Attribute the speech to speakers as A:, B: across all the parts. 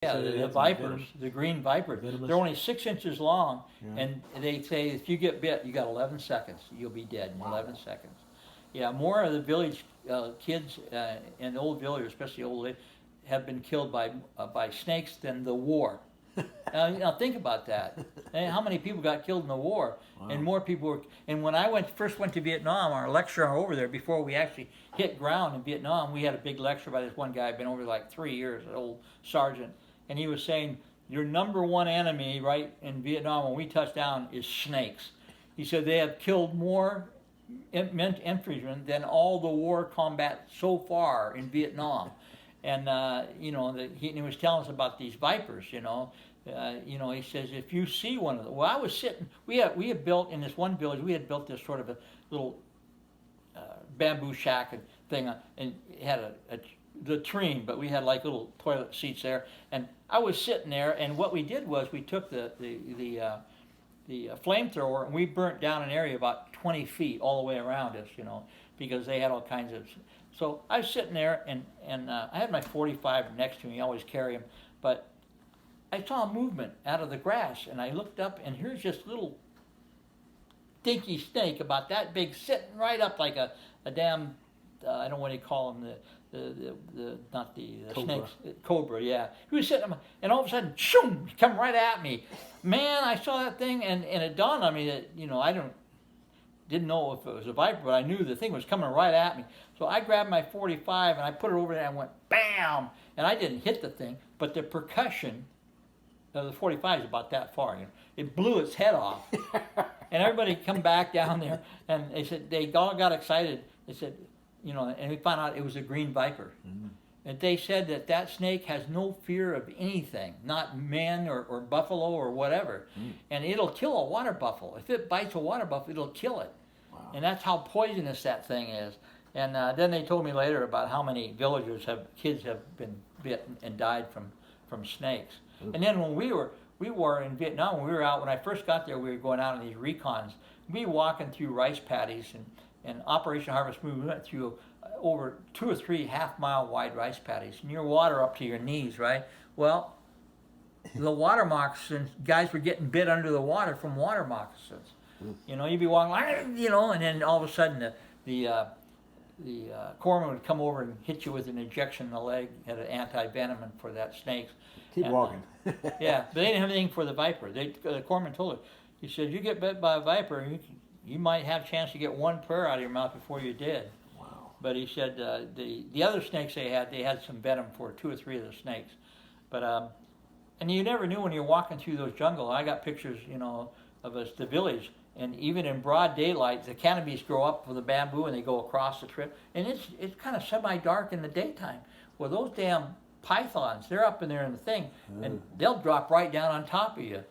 A: Yeah,
B: So
A: the vipers, the green vipers.
B: Venomous.
A: They're only 6 inches long,
B: Yeah.
A: and they say if you get bit, you got 11 seconds. You'll be dead in
B: Wow.
A: 11 seconds. Yeah, more of the village kids and old villagers, especially old ladies, have been killed by snakes than the war. Now think about that. And how many people got killed in the war?
B: Wow.
A: And more people were. And when I first went to Vietnam, our lecturer over there, before we actually hit ground in Vietnam, we had a big lecture by this one guy, been over like 3 years, an old sergeant, and he was saying your number one enemy right in Vietnam when we touched down is snakes. He said they have killed more infantrymen than all the war combat so far in Vietnam. And he was telling us about these vipers. He says if you see one of them. Well, I was sitting. We had built in this one village. We had built this sort of a little bamboo shack and thing, and it had a latrine, but we had like little toilet seats there. And I was sitting there, and what we did was we took the flamethrower and we burnt down an area about 20 feet all the way around us, because they had all kinds of. So I was sitting there, and I had my 45 next to me. I always carry them, but I saw a movement out of the grass, and I looked up, and here's this little dinky snake about that big, sitting right up like a damn. I don't know what you call them. Not the
B: Cobra.
A: snakes, cobra. Yeah, he was sitting, and all of a sudden, shoom, he come right at me. Man, I saw that thing, and it dawned on me that I didn't know if it was a viper, but I knew the thing was coming right at me. So I grabbed my 45 and I put it over there and I went bam, and I didn't hit the thing, but the percussion of the 45 is about that far. It blew its head off, and everybody come back down there, and they said they all got excited. They said, and we found out it was a green viper. Mm-hmm. And they said that snake has no fear of anything, not men or buffalo or whatever. Mm. And it'll kill a water buffalo. If it bites a water buffalo, it'll kill it. Wow. And that's how poisonous that thing is. And then they told me later about how many kids have been bit and died from snakes. Mm. And then when we were in Vietnam, when I first got there, we were going out on these recons. We were walking through rice paddies, and Operation Harvest Moon, we went through over 2 or 3 half-mile wide rice paddies, and your water up to your knees, right? Well, the water moccasins, guys were getting bit under the water from water moccasins. You'd be walking, and then all of a sudden the corpsman would come over and hit you with an injection in the leg, had an anti-venom for that snake.
B: Keep walking.
A: Yeah, but they didn't have anything for the viper. The corpsman told her, he said, you get bit by a viper, you might have a chance to get one prayer out of your mouth before you're dead.
B: Wow. But
A: he said the other snakes they had some venom for 2 or 3 of the snakes. But and you never knew when you're walking through those jungle. I got pictures, of us, the village, and even in broad daylight, the canopies grow up for the bamboo and they go across the trip, and it's kind of semi-dark in the daytime. Well, those damn pythons, they're up in there in the thing, and they'll drop right down on top of you.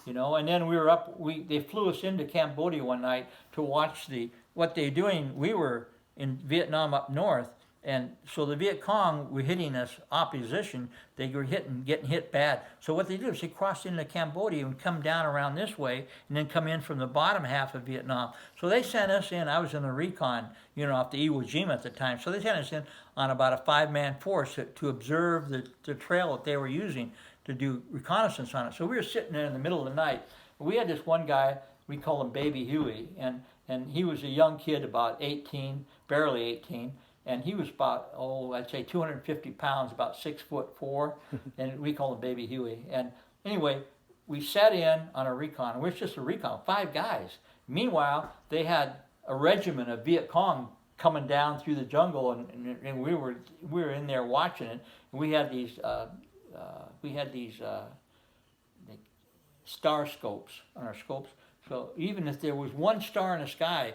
A: And then we were up. They flew us into Cambodia one night to watch what they're doing. We were in Vietnam up north, and so the Viet Cong were hitting us opposition. They were getting hit bad. So what they did is they crossed into Cambodia and come down around this way, and then come in from the bottom half of Vietnam. So they sent us in. I was in the recon, off the Iwo Jima at the time. So they sent us in on about a 5-man force to observe the trail that they were using to do reconnaissance on it. So we were sitting there in the middle of the night. We had this one guy, we call him Baby Huey, and he was a young kid, about 18, barely 18, and he was about, I'd say 250 pounds, about 6'4", and we call him Baby Huey. And anyway, we sat in on a recon. It was just a recon, 5 guys. Meanwhile, they had a regiment of Viet Cong coming down through the jungle, and we were in there watching it. And we had these star scopes on our scopes. So even if there was one star in the sky,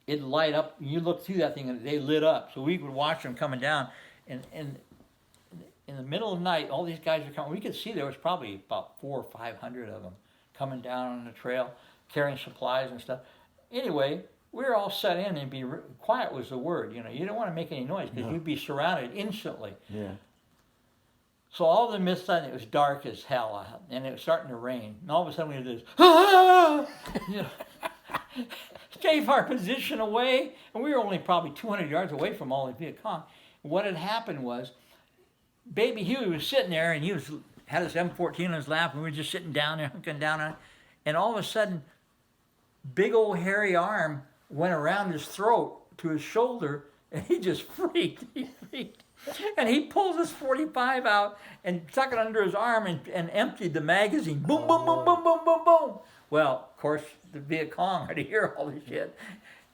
A: it'd light up. You look through that thing and they lit up. So we would watch them coming down. And in the middle of the night, all these guys are coming. We could see there was probably about 400 or 500 of them coming down on the trail, carrying supplies and stuff. Anyway, we were all set in, and quiet was the word. You didn't want to make any noise because you'd be surrounded instantly. Yeah. So all of a sudden it was dark as hell out, and it was starting to rain. And all of a sudden we had this, gave our position away, and we were only probably 200 yards away from all the Viet Cong. What had happened was, Baby Huey was sitting there, and he was had his M14 on his lap, and we were just sitting down there, hunking down on it. And all of a sudden, big old hairy arm went around his throat to his shoulder, and he just freaked. He freaked. And he pulls his 45 out and stuck it under his arm and emptied the magazine. Boom, boom, boom, boom, boom, boom, boom. Well, of course, the Viet Cong had to hear all this shit.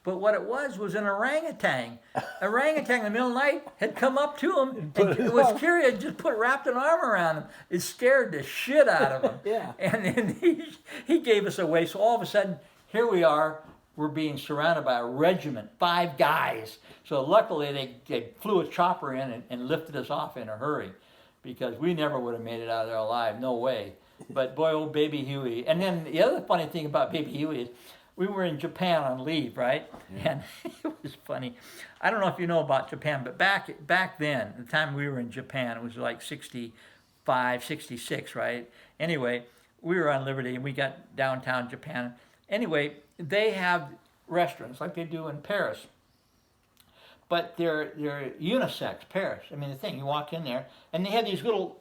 A: But what it was an orangutan. Orangutan in the middle of the night had come up to him and it was curious, just wrapped an arm around him. It scared the shit out of him.
B: Yeah.
A: And then he gave us away. So all of a sudden, here we are. We're being surrounded by a regiment, 5 guys. So luckily they flew a chopper in and lifted us off in a hurry, because we never would have made it out of there alive, no way. But boy, old Baby Huey. And then the other funny thing about Baby Huey is we were in Japan on leave, right? Yeah. And it was funny. I don't know if you know about Japan, but back then, the time we were in Japan, it was like 65, 66, right? Anyway, we were on Liberty and we got downtown Japan. Anyway, they have restaurants like they do in Paris, but they're unisex. Paris. I mean, the thing, you walk in there and they have these little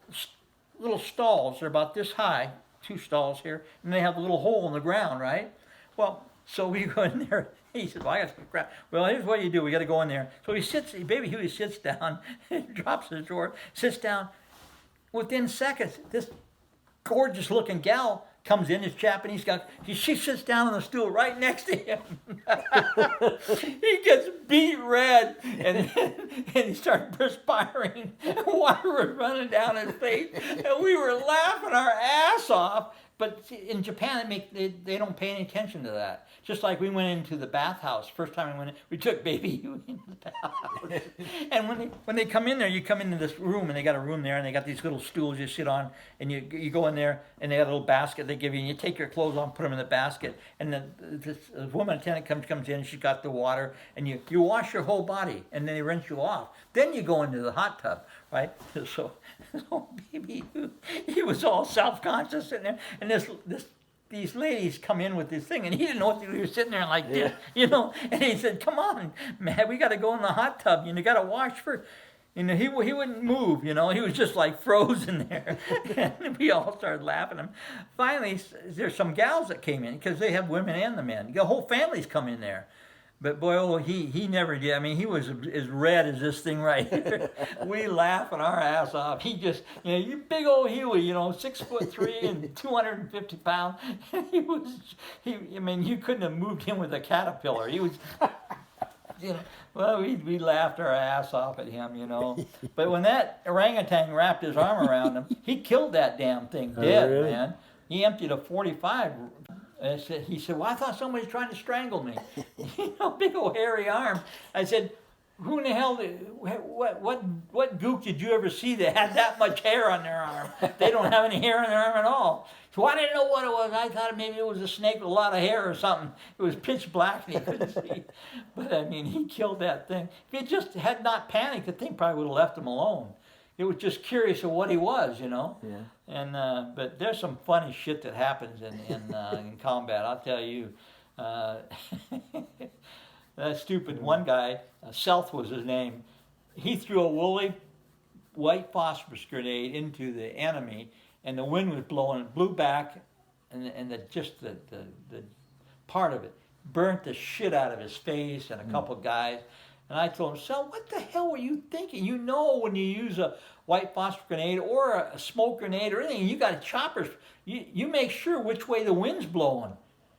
A: stalls. They're about this high, 2 stalls here, and they have a little hole in the ground, right? Well, so we go in there. He says, "Well, I got some crap." Well, here's what you do. We got to go in there. So Baby Huey sits down, drops his drawer, sits down. Within seconds, this gorgeous-looking gal comes in, this Japanese guy. She sits down on the stool right next to him. He gets beat red, and he starts perspiring. Water was running down his face, and we were laughing our ass off. But in Japan, they don't pay any attention to that. Just like we went into the bathhouse. First time we went in, we took Baby Huey into the bathhouse. And when they come in there, you come into this room, and they got a room there, and they got these little stools you sit on, and you go in there, and they got a little basket they give you, and you take your clothes on, put them in the basket, and then this woman attendant comes in, and she's got the water, and you wash your whole body, and then they rinse you off. Then you go into the hot tub, right? So Baby, he was all self-conscious sitting there, and these ladies come in with this thing, and he didn't know what to do. He was sitting there like this, and he said, "Come on, man, we got to go in the hot tub, you got to wash first." He wouldn't move, he was just like frozen there. And we all started laughing at him. Finally, there's some gals that came in, because they have women and the men. The whole families come in there. But boy, he never did. I mean, he was as red as this thing right here. We laughing our ass off. He just, you big old Huey, 6'3" and 250 pounds. I mean, you couldn't have moved him with a caterpillar. He was, well, we laughed our ass off at him, But when that orangutan wrapped his arm around him, he killed that damn thing dead, really? Man. He emptied a 45. He said, "Well, I thought somebody was trying to strangle me." Big old hairy arm. I said, "Who in the hell? What gook did you ever see that had that much hair on their arm? They don't have any hair on their arm at all." So I didn't know what it was. I thought maybe it was a snake with a lot of hair or something. It was pitch black and he couldn't see. But I mean, he killed that thing. If he just had not panicked, the thing probably would have left him alone. It was just curious of what he was, Yeah. And but there's some funny shit that happens in combat. I'll tell you. That stupid one guy, South was his name. He threw a woolly white phosphorus grenade into the enemy, and the wind was blowing. It blew back, and the part of it burnt the shit out of his face and a couple guys. And I told him, "So what the hell were you thinking? When you use a white phosphorus grenade or a smoke grenade or anything, you got choppers. You make sure which way the wind's blowing.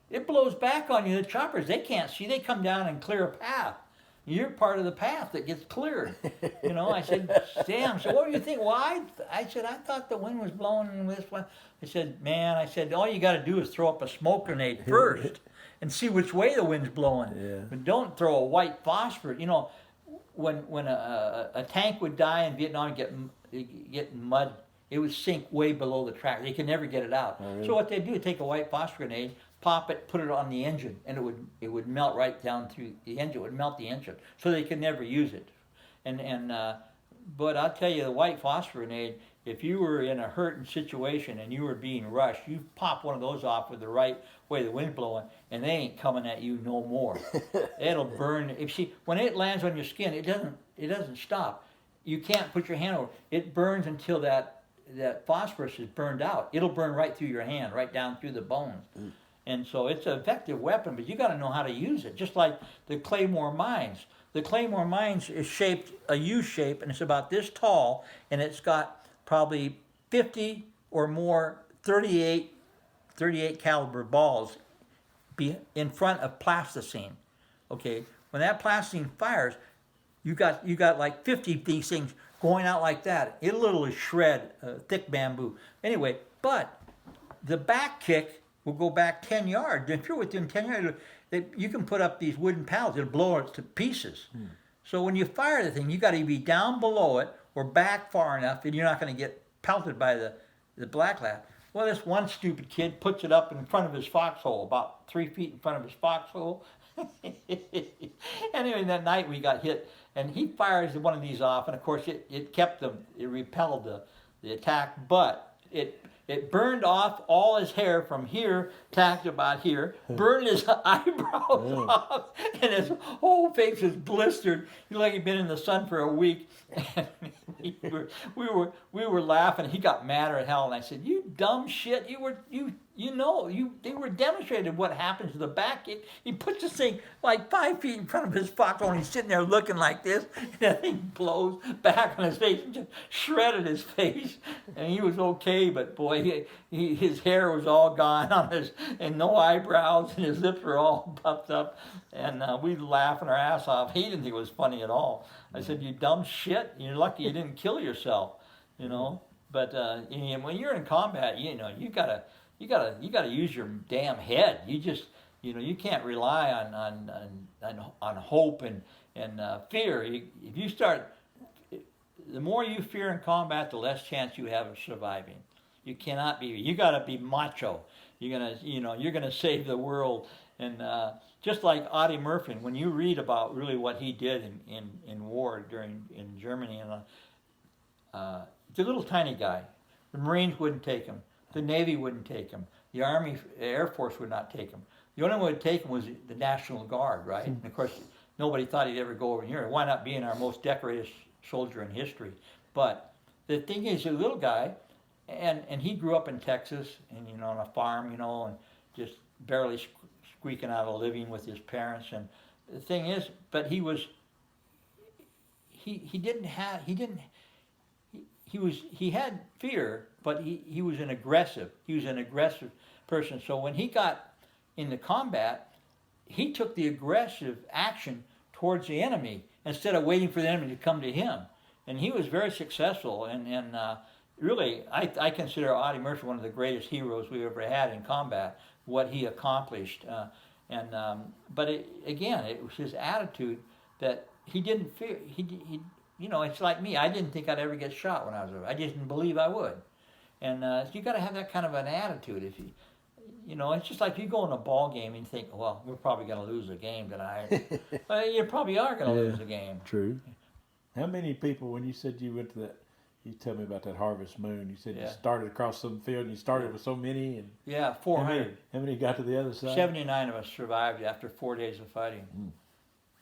A: It blows back on you. The choppers, they can't see. They come down and clear a path. You're part of the path that gets cleared." I said, "Damn, so what do you think?" "Well, I said, I thought the wind was blowing this way." I said, "Man," all you got to do is throw up a smoke grenade first. And see which way the wind's blowing. Yeah. But don't throw a white phosphorus. When a tank would die in Vietnam and get mud, it would sink way below the track. They could never get it out. Oh, really? So what they do is take a white phosphorus grenade, pop it, put it on the engine, and it would melt right down through the engine. It would melt the engine, so they could never use it. But I'll tell you, the white phosphorus grenade, if you were in a hurting situation and you were being rushed, you pop one of those off with the right way the wind's blowing, and they ain't coming at you no more. It'll burn. When it lands on your skin, it doesn't stop. You can't put your hand over. It burns until that that phosphorus is burned out, it'll burn right through your hand, right down through the bones. And so it's an effective weapon, but you got to know how to use it. Just like the Claymore mines. The Claymore mines is shaped a U shape, and it's about this tall, and it's got probably 50 or more 38 caliber balls in front of plasticine. Okay, when that plasticine fires, you got like 50 of these things going out like that. It'll literally shred thick bamboo. Anyway, but the back kick will go back 10 yards. If you're within 10 yards, you can put up these wooden pallets. It'll blow it to pieces. So when you fire the thing, you got to be down below it or back far enough, and you're not going to get pelted by the black laugh. Well, this one stupid kid puts it up in front of his foxhole, about 3 feet in front of his foxhole. Anyway, that night we got hit, and he fires one of these off, and of course it kept them, it repelled the attack, but it burned off all his hair from here to about here, burned his eyebrows off, and his whole face was blistered. He looked like he'd been in the sun for a week. And we were laughing. He got madder than hell, and I said, "You dumb shit! They were demonstrated what happens to the back. He puts this thing like 5 feet in front of his foxhole, and he's sitting there looking like this, and that thing blows back on his face and just shredded his face. And he was okay, but boy, his hair was all gone on and no eyebrows, and his lips were all puffed up, and we were laughing our ass off. He didn't think it was funny at all. I said, "You dumb shit! You're lucky you didn't kill yourself, you know." But when you're in combat, you gotta use your damn head. You can't rely on hope and fear. If you start, the more you fear in combat, the less chance you have of surviving. You cannot be. You got to be macho. You're gonna save the world. And just like Audie Murphy, when you read about really what he did in war in Germany, and the little tiny guy, the Marines wouldn't take him, the Navy wouldn't take him, the Army, Air Force would not take him. The only one who would take him was the National Guard, right? And of course, nobody thought he'd ever go over here. Why not being our most decorated soldier in history? But the thing is, a little guy, and he grew up in Texas, and on a farm, and just barely squeaking out a living with his parents. And the thing is, but he had fear, but he was an aggressive person. So when he got into combat, he took the aggressive action towards the enemy instead of waiting for the enemy to come to him. And he was very successful, and really, I consider Audie Murphy one of the greatest heroes we ever had in combat, what he accomplished. But it was his attitude that he didn't fear. It's like me. I didn't think I'd ever get shot when I was over. I just didn't believe I would. And you got to have that kind of an attitude. If it's just like you go in a ball game and you think, well, we're probably going to lose the game tonight. Well, you probably are going to lose the game.
B: True. How many people, when you said you went to that, you tell me about that Harvest Moon. You said you started across some field and you started with so many. And
A: 400.
B: How many got to the other side?
A: 79 of us survived after 4 days of fighting.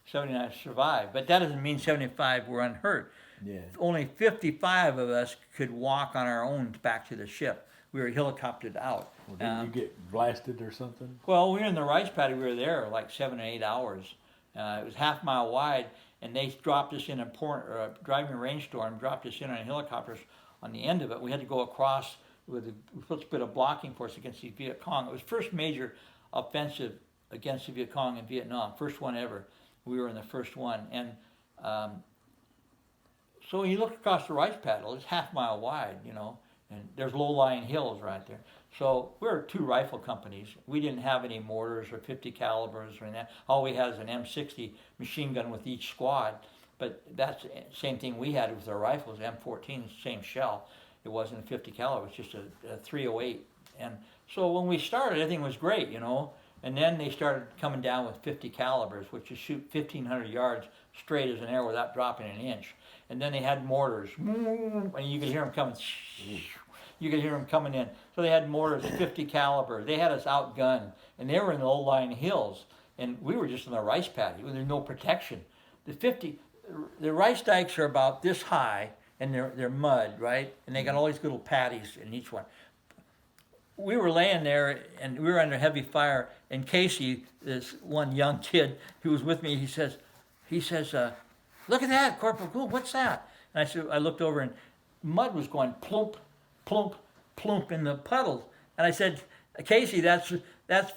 A: 79 survived, but that doesn't mean 75 were unhurt.
B: Yeah.
A: Only 55 of us could walk on our own back to the ship. We were helicoptered out.
B: Well, did you get blasted or something?
A: Well, we were in the rice paddy. We were there like 7 or 8 hours. It was half mile wide, and they dropped us in a driving rainstorm, dropped us in on helicopters on the end of it. We had to go across with a little bit of blocking force against the Viet Cong. It was first major offensive against the Viet Cong in Vietnam, first one ever. We were in the first one. And so when you look across the rice paddy, it's half mile wide, and there's low-lying hills right there. So we're 2 rifle companies. We didn't have any mortars or 50 calibers or anything. All we had is an M60 machine gun with each squad. But that's the same thing we had with our rifles, M14, same shell. It wasn't a 50 caliber, it was just a 308. And so when we started, everything was great, And then they started coming down with 50 calibers, which is shoot 1,500 yards straight as an arrow without dropping an inch. And then they had mortars, and you could hear them coming. You could hear them coming in. So they had mortars, 50 caliber. They had us outgunned, and they were in the low-lying hills, and we were just in the rice paddy. There's no protection. The rice dikes are about this high, and they're mud, right? And they got all these little paddies in each one. We were laying there, and we were under heavy fire. And Casey, this one young kid who was with me, he says, "Look at that, Corporal Gould. What's that?" And I looked over, and mud was going plump, plump, plump in the puddles. And I said, "Casey, that's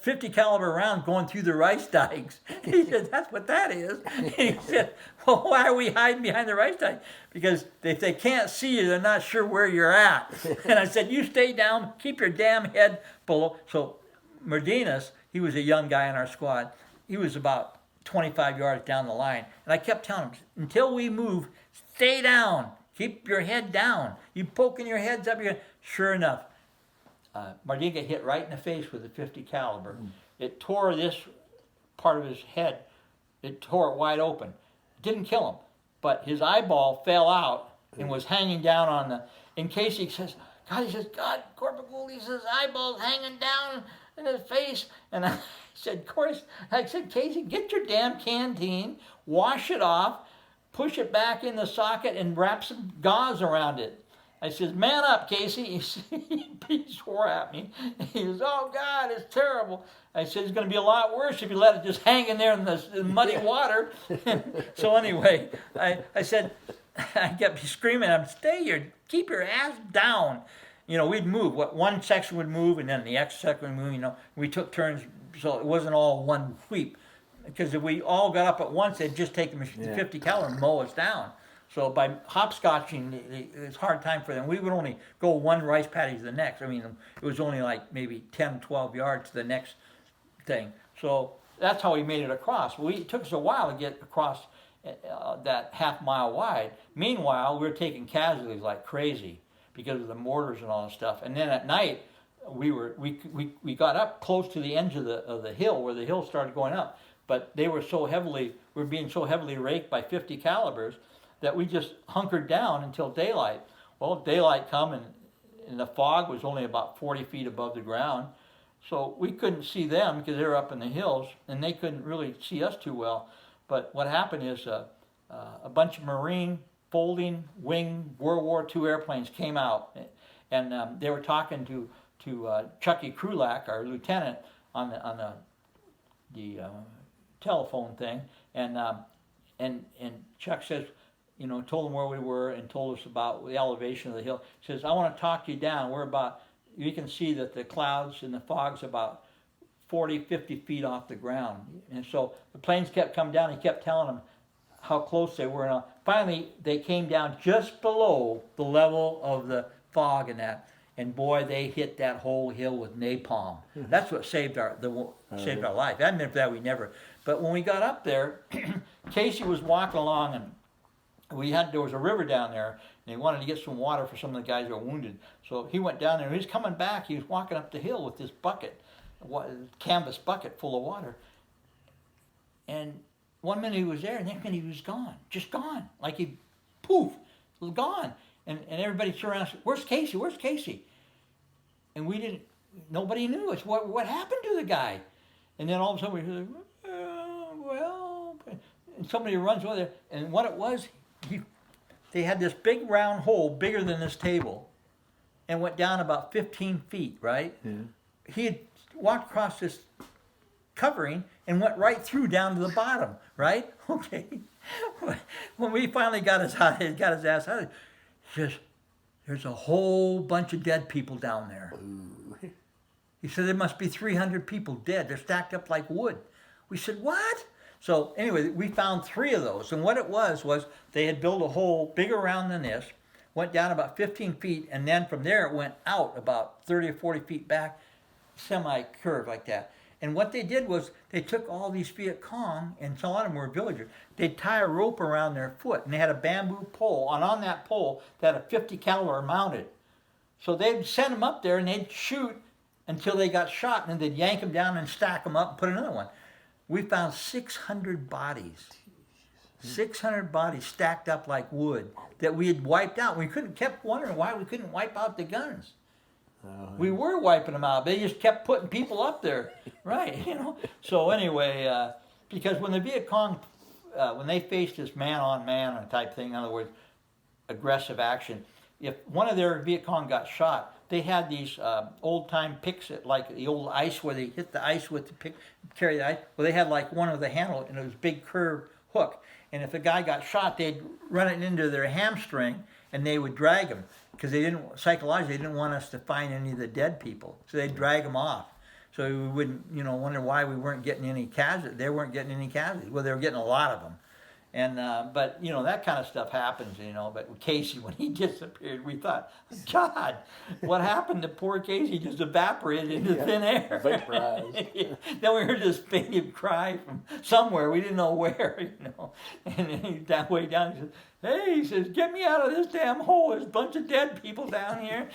A: 50 caliber round going through the rice dikes." He said, "That's what that is." And he said, "Well, why are we hiding behind the rice dike?" Because if they can't see you, they're not sure where you're at. And I said, "You stay down, keep your damn head below." So Martinez, he was a young guy in our squad. He was about 25 yards down the line. And I kept telling him, until we move, stay down. Keep your head down. You poking your heads up. Sure enough, Martin got hit right in the face with a 50 caliber. It tore this part of his head. It tore it wide open. It didn't kill him, but his eyeball fell out and was hanging down on the. In case he says, "God, Corporal Gould, he says eyeball's hanging down in his face." And I said, "Casey, get your damn canteen, wash it off, push it back in the socket, and wrap some gauze around it." I says, "Man up, Casey." He swore at me. He says, "Oh, God, it's terrible." I said, "It's going to be a lot worse if you let it just hang in there in the muddy water." So anyway, I said, I kept screaming at him, keep your ass down. We'd move. One section would move, and then the next section would move. We took turns, so it wasn't all one sweep. Because if we all got up at once, they'd just take the 50 caliber and mow us down. So by hopscotching, it was a hard time for them. We would only go one rice paddy to the next. I mean, it was only like maybe 10, 12 yards to the next thing. So that's how we made it across. It took us a while to get across that half mile wide. Meanwhile, we were taking casualties like crazy because of the mortars and all that stuff. And then at night, we got up close to the edge of the hill where the hill started going up. But we were being so heavily raked by 50 calibers that we just hunkered down until daylight. Well, daylight come, and the fog was only about 40 feet above the ground. So we couldn't see them because they were up in the hills, and they couldn't really see us too well. But what happened is a bunch of Marine folding wing World War II airplanes came out, and they were talking to Chucky Krulak, our lieutenant, on the telephone thing, and Chuck says, told them where we were and told us about the elevation of the hill. He says, "I want to talk you down. You can see that the clouds and the fog's about 40, 50 feet off the ground." And so the planes kept coming down. He kept telling them how close they were. And finally, they came down just below the level of the fog and that. And boy, they hit that whole hill with napalm. That's what saved our life. If it hadn't been for that, we never. But when we got up there, Casey was walking along, and there was a river down there, and he wanted to get some water for some of the guys who were wounded. So he went down there, and he was coming back. He was walking up the hill with this bucket, canvas bucket full of water. And one minute he was there, and the next minute he was gone, just gone, like he, poof, was gone. And everybody turned around and said, "Where's Casey? Where's Casey?" And nobody knew. It's what happened to the guy. And then all of a sudden we heard, well, and somebody runs over there, and what it was, they had this big round hole bigger than this table and went down about 15 feet, right? Yeah. He had walked across this covering and went right through down to the bottom, right? Okay. When we finally got his ass out, he says, "There's a whole bunch of dead people down there." Ooh. He said, "There must be 300 people dead. They're stacked up like wood." We said, "What?" So anyway, we found 3 of those. And what it was they had built a hole bigger around than this, went down about 15 feet, and then from there it went out about 30 or 40 feet back, semi-curved like that. And what they did was they took all these Viet Cong, and a lot of them were villagers. They'd tie a rope around their foot, and they had a bamboo pole, and on that pole they had a 50 caliber mounted. So they'd send them up there, and they'd shoot until they got shot, and then they'd yank them down and stack them up and put another one. We found 600 bodies. 600 bodies stacked up like wood that we had wiped out. We kept wondering why we couldn't wipe out the guns. Oh, we were wiping them out. They just kept putting people up there, right? So anyway, because when the Viet Cong, when they faced this man-on-man type thing, in other words, aggressive action. If one of their Viet Cong got shot, they had these old-time picks, like the old ice where they hit the ice with the pick, carry the ice. Well, they had like one with a handle, and it was a big curved hook. And if a guy got shot, they'd run it into their hamstring, and they would drag him because they didn't want us to find any of the dead people. So they'd drag them off. So we wouldn't, wonder why we weren't getting any casualties. They weren't getting any casualties. Well, they were getting a lot of them. And but that kind of stuff happens, But with Casey, when he disappeared, we thought, God, what happened to poor Casey? Just evaporated into thin air.
B: Vaporized.
A: Then we heard this faint cry from somewhere. We didn't know where, And then he that way down. He says, "Hey," he says, "get me out of this damn hole. There's a bunch of dead people down here."